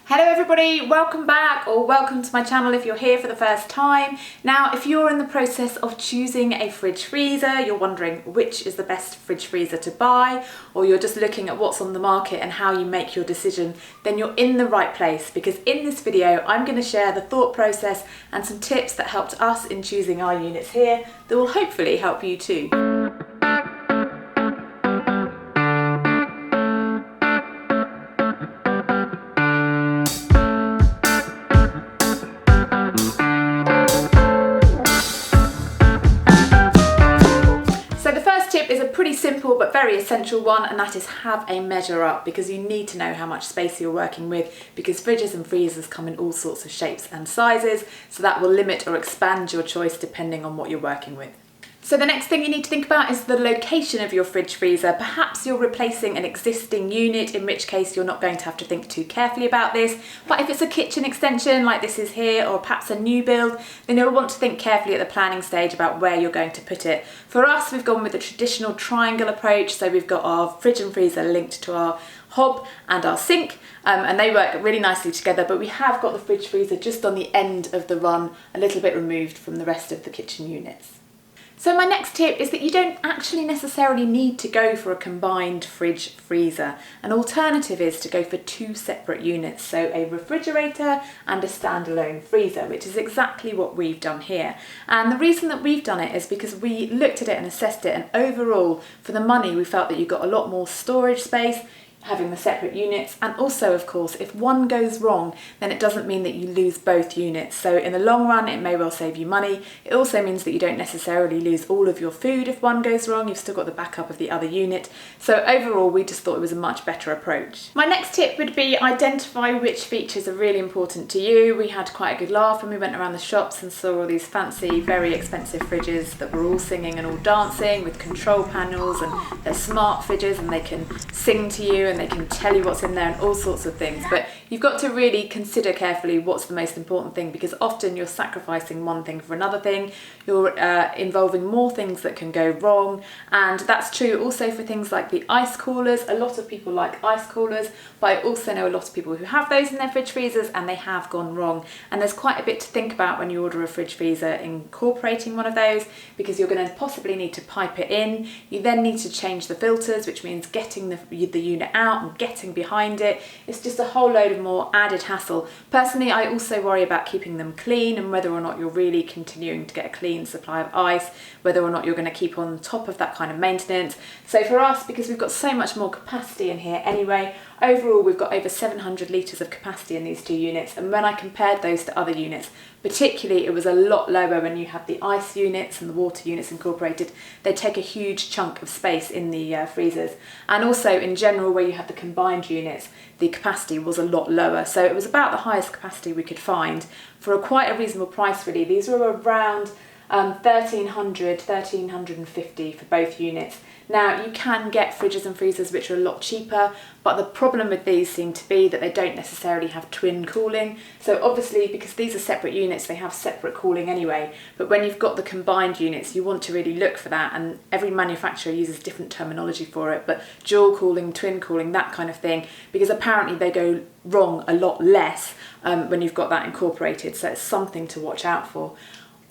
Hello everybody, welcome back or welcome to my channel if you're here for the first time. Now if you're in the process of choosing a fridge freezer, you're wondering which is the best fridge freezer to buy, or you're just looking at what's on the market and how you make your decision, then you're in the right place, because in this video I'm going to share the thought process and some tips that helped us in choosing our units here that will hopefully help you too. Is a pretty simple but very essential one, and that is have a measure up, because you need to know how much space you're working with, because fridges and freezers come in all sorts of shapes and sizes, so that will limit or expand your choice depending on what you're working with. So the next thing you need to think about is the location of your fridge freezer. Perhaps you're replacing an existing unit, in which case you're not going to have to think too carefully about this. But if it's a kitchen extension like this is here, or perhaps a new build, then you'll want to think carefully at the planning stage about where you're going to put it. For us, we've gone with the traditional triangle approach. So we've got our fridge and freezer linked to our hob and our sink, and they work really nicely together, but we have got the fridge freezer just on the end of the run, a little bit removed from the rest of the kitchen units. So my next tip is that you don't actually necessarily need to go for a combined fridge freezer. An alternative is to go for two separate units, so a refrigerator and a standalone freezer, which is exactly what we've done here. And the reason that we've done it is because we looked at it and assessed it, and overall for the money we felt that you got a lot more storage space having the separate units, and also of course if one goes wrong then it doesn't mean that you lose both units. So in the long run it may well save you money. It also means that you don't necessarily lose all of your food if one goes wrong. You've still got the backup of the other unit. So overall we just thought it was a much better approach. My next tip would be identify which features are really important to you. We had quite a good laugh when we went around the shops and saw all these fancy, very expensive fridges that were all singing and all dancing with control panels, and they're smart fridges and they can sing to you and they can tell you what's in there and all sorts of things. But you've got to really consider carefully what's the most important thing, because often you're sacrificing one thing for another thing. You're involving more things that can go wrong, and that's true also for things like the ice coolers. A lot of people like ice coolers, but I also know a lot of people who have those in their fridge freezers and they have gone wrong. And there's quite a bit to think about when you order a fridge freezer incorporating one of those, because you're going to possibly need to pipe it in. You then need to change the filters, which means getting the unit out and getting behind it. It's just a whole load of more added hassle. Personally, I also worry about keeping them clean and whether or not you're really continuing to get a clean supply of ice, whether or not you're going to keep on top of that kind of maintenance. So for us, because we've got so much more capacity in here anyway, overall we've got over 700 litres of capacity in these two units, and when I compared those to other units, particularly it was a lot lower when you have the ice units and the water units incorporated. They take a huge chunk of space in the freezers, and also in general where you have the combined units the capacity was a lot lower, so it was about the highest capacity we could find for quite a reasonable price really. These were around 1350 for both units. Now you can get fridges and freezers which are a lot cheaper, but the problem with these seem to be that they don't necessarily have twin cooling. So obviously because these are separate units they have separate cooling anyway, but when you've got the combined units you want to really look for that, and every manufacturer uses different terminology for it, but dual cooling, twin cooling, that kind of thing, because apparently they go wrong a lot less when you've got that incorporated, so it's something to watch out for.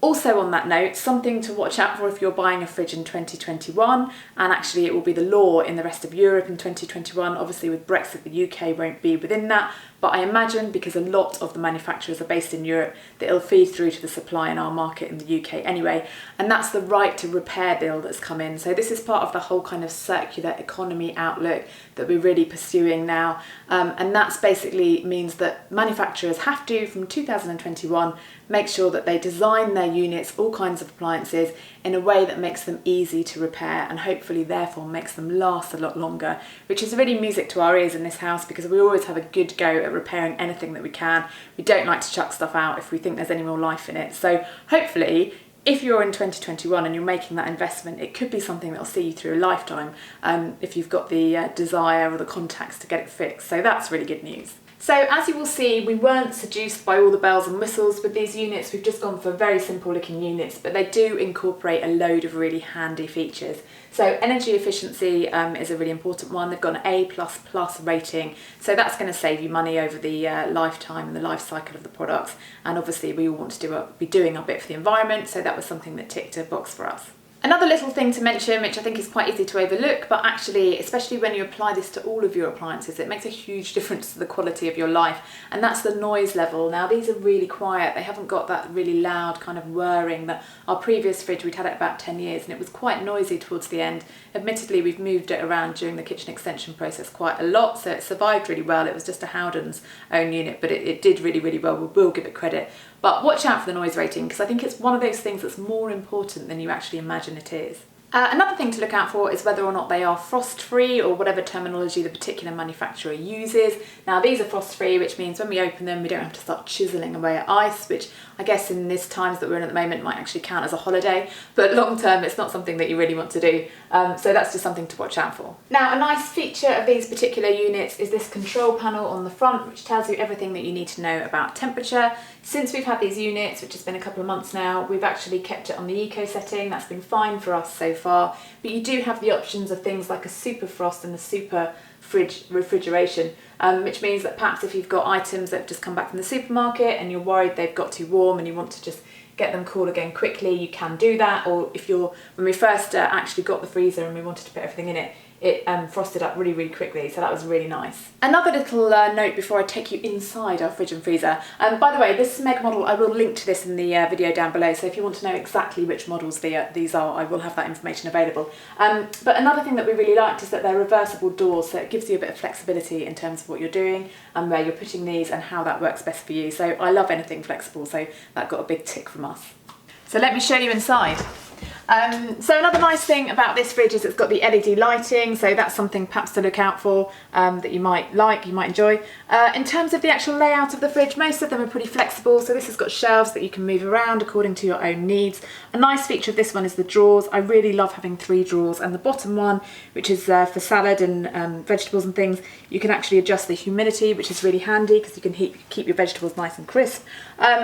Also on that note, something to watch out for if you're buying a fridge in 2021, and actually it will be the law in the rest of Europe in 2021. Obviously with Brexit the UK won't be within that, but I imagine because a lot of the manufacturers are based in Europe that it'll feed through to the supply in our market in the UK anyway, and that's the right to repair bill that's come in. So this is part of the whole kind of circular economy outlook that we're really pursuing now, and that's basically means that manufacturers have to, from 2021, make sure that they design their units, all kinds of appliances, in a way that makes them easy to repair and hopefully therefore makes them last a lot longer, which is really music to our ears in this house, because we always have a good go at repairing anything that we can. We don't like to chuck stuff out if we think there's any more life in it. So hopefully if you're in 2021 and you're making that investment, it could be something that'll see you through a lifetime if you've got the desire or the contacts to get it fixed. So that's really good news. So as you will see, we weren't seduced by all the bells and whistles with these units. We've just gone for very simple looking units, but they do incorporate a load of really handy features. So energy efficiency is a really important one. They've got an A++ rating, so that's going to save you money over the lifetime and the life cycle of the products. And obviously we all want to be doing our bit for the environment, so that was something that ticked a box for us. Another little thing to mention, which I think is quite easy to overlook, but actually, especially when you apply this to all of your appliances, it makes a huge difference to the quality of your life, and that's the noise level. Now, these are really quiet. They haven't got that really loud kind of whirring that our previous fridge, we'd had it about 10 years, and it was quite noisy towards the end. Admittedly, we've moved it around during the kitchen extension process quite a lot, so it survived really well. It was just a Howden's own unit, but it did really, really well. We will give it credit. But watch out for the noise rating, because I think it's one of those things that's more important than you actually imagine it is. Another thing to look out for is whether or not they are frost-free, or whatever terminology the particular manufacturer uses. Now, these are frost-free, which means when we open them, we don't have to start chiseling away at ice, which I guess in this times that we're in at the moment might actually count as a holiday, but long term it's not something that you really want to do. So that's just something to watch out for. Now, a nice feature of these particular units is this control panel on the front, which tells you everything that you need to know about temperature. Since we've had these units, which has been a couple of months now, we've actually kept it on the eco setting. That's been fine for us so far, but you do have the options of things like a super frost and a super fridge refrigeration, which means that perhaps if you've got items that have just come back from the supermarket and you're worried they've got too warm and you want to just get them cool again quickly, you can do that. Or if when we first actually got the freezer and we wanted to put everything in it, it frosted up really, really quickly, so that was really nice. Another little note before I take you inside our fridge and freezer. By the way, this smeg model, I will link to this in the video down below, so if you want to know exactly which models these are, I will have that information available. But another thing that we really liked is that they're reversible doors, so it gives you a bit of flexibility in terms of what you're doing and where you're putting these and how that works best for you. So I love anything flexible, so that got a big tick from us. So let me show you inside. So another nice thing about this fridge is it's got the LED lighting, so that's something perhaps to look out for that you might enjoy. In terms of the actual layout of the fridge, most of them are pretty flexible, so this has got shelves that you can move around according to your own needs. A nice feature of this one is the drawers. I really love having 3 drawers, and the bottom one, which is for salad and vegetables and things, you can actually adjust the humidity, which is really handy because you can keep your vegetables nice and crisp.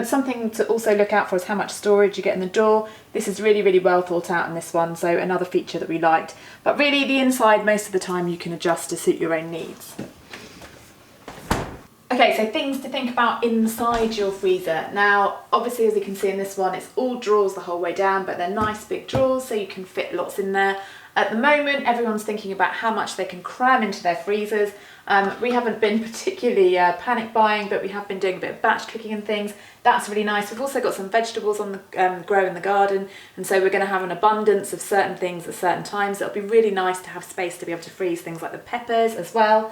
Something to also look out for is how much storage you get in the door. This is really, really well thought out in this one, so another feature that we liked. But really, the inside, most of the time, you can adjust to suit your own needs. Okay, so things to think about inside your freezer. Now, obviously, as you can see in this one, it's all drawers the whole way down, but they're nice big drawers, so you can fit lots in there. At the moment, everyone's thinking about how much they can cram into their freezers. We haven't been particularly panic buying, but we have been doing a bit of batch cooking and things. That's really nice. We've also got some vegetables on the grow in the garden, and so we're going to have an abundance of certain things at certain times. It'll be really nice to have space to be able to freeze things like the peppers as well.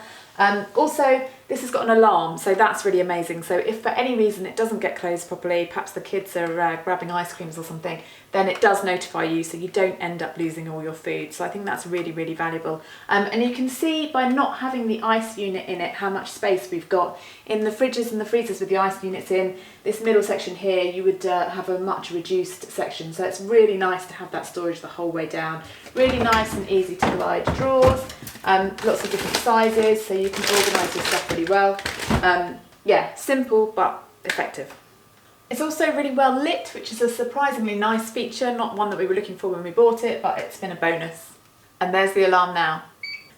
Also, this has got an alarm, so that's really amazing. So if for any reason it doesn't get closed properly, perhaps the kids are grabbing ice creams or something, then it does notify you, so you don't end up losing all your food. So I think that's really, really valuable. And you can see by not having the ice unit in it how much space we've got. In the fridges and the freezers with the ice units in, this middle section here, you would have a much reduced section. So it's really nice to have that storage the whole way down. Really nice and easy to glide drawers. Lots of different sizes, so you can organise your stuff really well. Yeah, simple but effective. It's also really well lit, which is a surprisingly nice feature, not one that we were looking for when we bought it, but it's been a bonus. And there's the alarm now.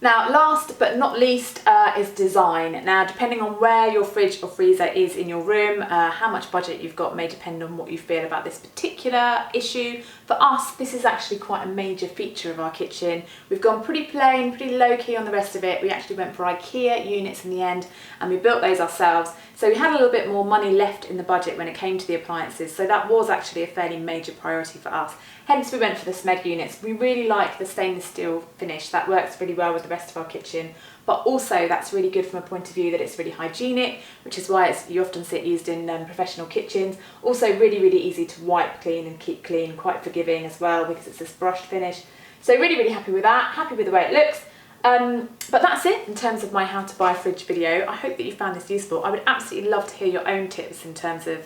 Now, last but not least is design. Now, depending on where your fridge or freezer is in your room, how much budget you've got may depend on what you feel about this particular issue. For us, this is actually quite a major feature of our kitchen. We've gone pretty plain, pretty low-key on the rest of it. We actually went for IKEA units in the end, and we built those ourselves. So we had a little bit more money left in the budget when it came to the appliances, so that was actually a fairly major priority for us. Hence we went for the smeg units. We really like the stainless steel finish. That works really well with the rest of our kitchen, but also that's really good from a point of view that it's really hygienic, which is why you often see it used in professional kitchens. Also really, really easy to wipe clean and keep clean, quite forgiving as well because it's this brushed finish. So really, really happy with that, happy with the way it looks. But that's it in terms of my how to buy a fridge video. I hope that you found this useful. I would absolutely love to hear your own tips in terms of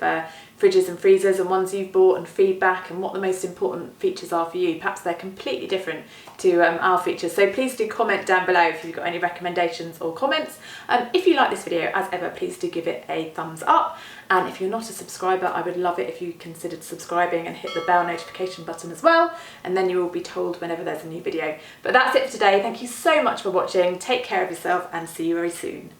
fridges and freezers and ones you've bought and feedback and what the most important features are for you. Perhaps they're completely different to our features. So please do comment down below if you've got any recommendations or comments. If you like this video, as ever, please do give it a thumbs up. And if you're not a subscriber, I would love it if you considered subscribing and hit the bell notification button as well, and then you will be told whenever there's a new video. But that's it for today. Thank you so much for watching. Take care of yourself and see you very soon.